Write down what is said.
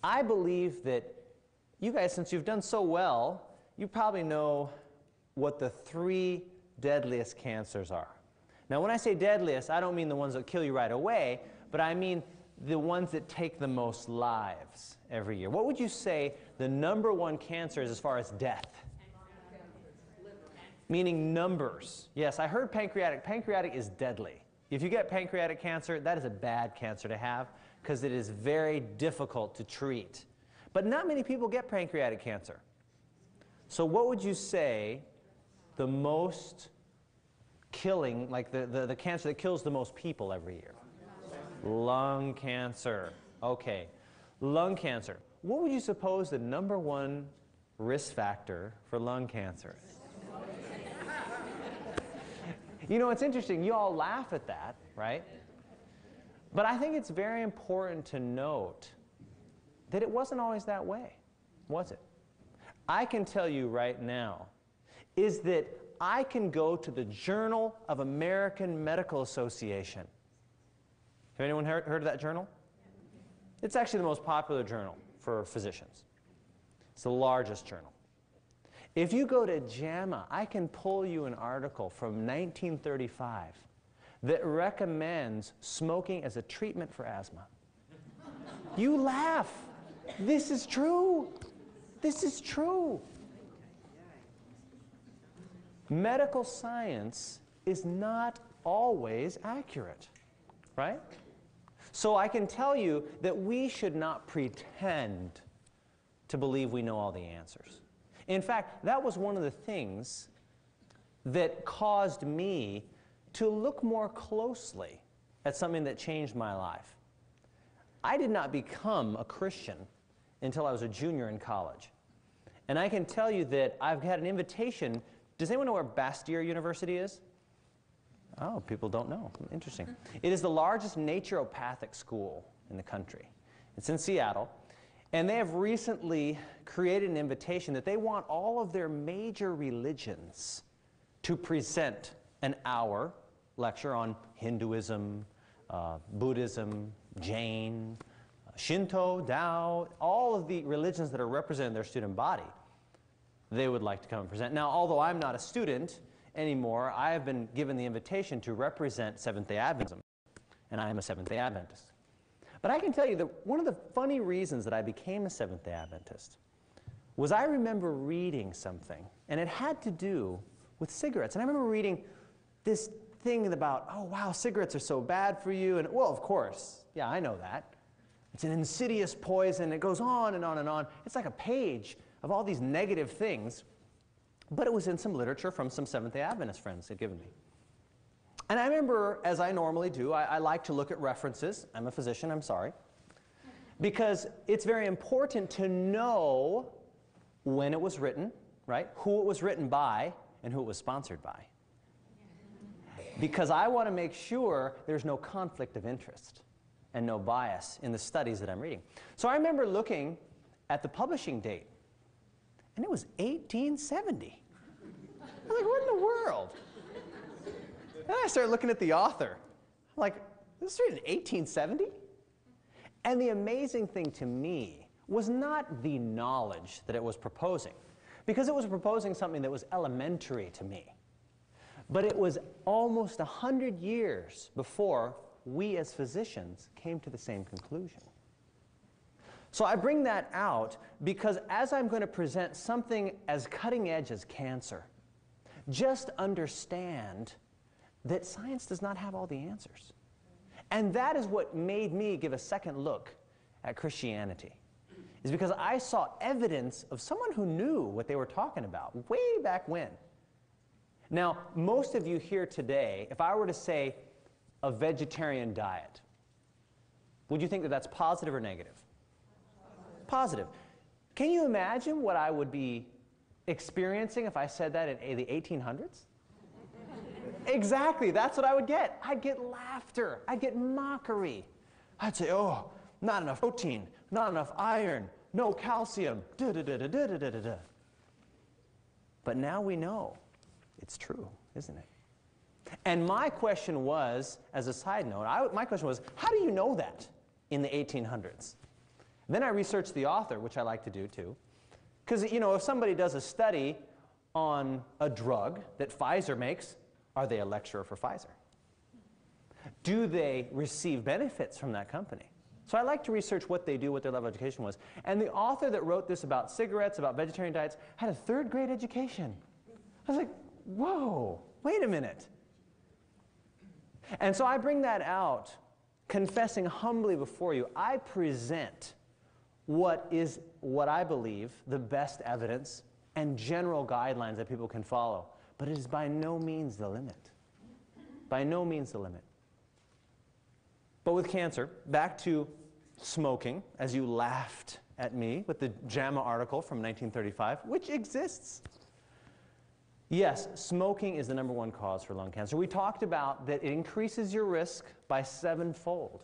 I believe that you guys, since you've done so well, you probably know what the 3 deadliest cancers are. Now, when I say deadliest, I don't mean the ones that kill you right away, but I mean the ones that take the most lives every year. What would you say the #1 cancer is as far as death? Meaning numbers. Yes, I heard pancreatic. Pancreatic is deadly. If you get pancreatic cancer, that is a bad cancer to have because it is very difficult to treat. But not many people get pancreatic cancer. So what would you say the most killing, like the cancer that kills the most people every year? Lung cancer. Okay. Lung cancer. What would you suppose the #1 risk factor for lung cancer is? You know, it's interesting. You all laugh at that, right? But I think it's very important to note that it wasn't always that way, was it? I can tell you right now is that I can go to the Journal of American Medical Association. Have anyone heard of that journal? It's actually the most popular journal for physicians. It's the largest journal. If you go to JAMA, I can pull you an article from 1935 that recommends smoking as a treatment for asthma. You laugh. This is true. This is true. Medical science is not always accurate, right? So I can tell you that we should not pretend to believe we know all the answers. In fact, that was one of the things that caused me to look more closely at something that changed my life. I did not become a Christian until I was a junior in college. And I can tell you that I've had an invitation. Does anyone know where Bastyr University is? Oh, people don't know. Interesting. It is the largest naturopathic school in the country. It's in Seattle. And they have recently created an invitation that they want all of their major religions to present an hour lecture on Hinduism, Buddhism, Jain, Shinto, Tao, all of the religions that are represented in their student body. They would like to come and present. Now, although I'm not a student anymore, I have been given the invitation to represent Seventh-day Adventism, and I am a Seventh-day Adventist. But I can tell you that one of the funny reasons that I became a Seventh-day Adventist was I remember reading something, and it had to do with cigarettes. And I remember reading this thing about, oh, wow, cigarettes are so bad for you. And, well, of course, yeah, I know that. It's an insidious poison. It goes on and on and on. It's like a page of all these negative things. But it was in some literature from some Seventh-day Adventist friends had given me. And I remember, as I normally do, I like to look at references. I'm a physician, I'm sorry. Because it's very important to know when it was written, right? Who it was written by and who it was sponsored by. Because I want to make sure there's no conflict of interest and no bias in the studies that I'm reading. So I remember looking at the publishing date, and it was 1870. I was like, what in the world? And I started looking at the author. I'm like, this was written in 1870? And the amazing thing to me was not the knowledge that it was proposing, because it was proposing something that was elementary to me. But it was almost 100 years before we as physicians came to the same conclusion. So I bring that out because as I'm going to present something as cutting edge as cancer, just understand that science does not have all the answers. And that is what made me give a second look at Christianity, is because I saw evidence of someone who knew what they were talking about way back when. Now, most of you here today, if I were to say a vegetarian diet, would you think that that's positive or negative? Positive. Can you imagine what I would be experiencing if I said that in the 1800s? Exactly, that's what I would get. I'd get laughter. I'd get mockery. I'd say, oh, not enough protein, not enough iron, no calcium, da-da-da-da-da-da-da-da. But now we know it's true, isn't it? And my question was, as a side note, my question was, how do you know that in the 1800s? Then I research the author, which I like to do too. Because, you know, if somebody does a study on a drug that Pfizer makes, are they a lecturer for Pfizer? Do they receive benefits from that company? So I like to research what they do, what their level of education was. And the author that wrote this about cigarettes, about vegetarian diets, had a third-grade education. I was like, whoa, wait a minute. And so I bring that out, confessing humbly before you. I present what I believe the best evidence and general guidelines that people can follow. But it is by no means the limit. By no means the limit. But with cancer, back to smoking, as you laughed at me with the JAMA article from 1935, which exists. Yes, smoking is the #1 cause for lung cancer. We talked about that it increases your risk by 7-fold.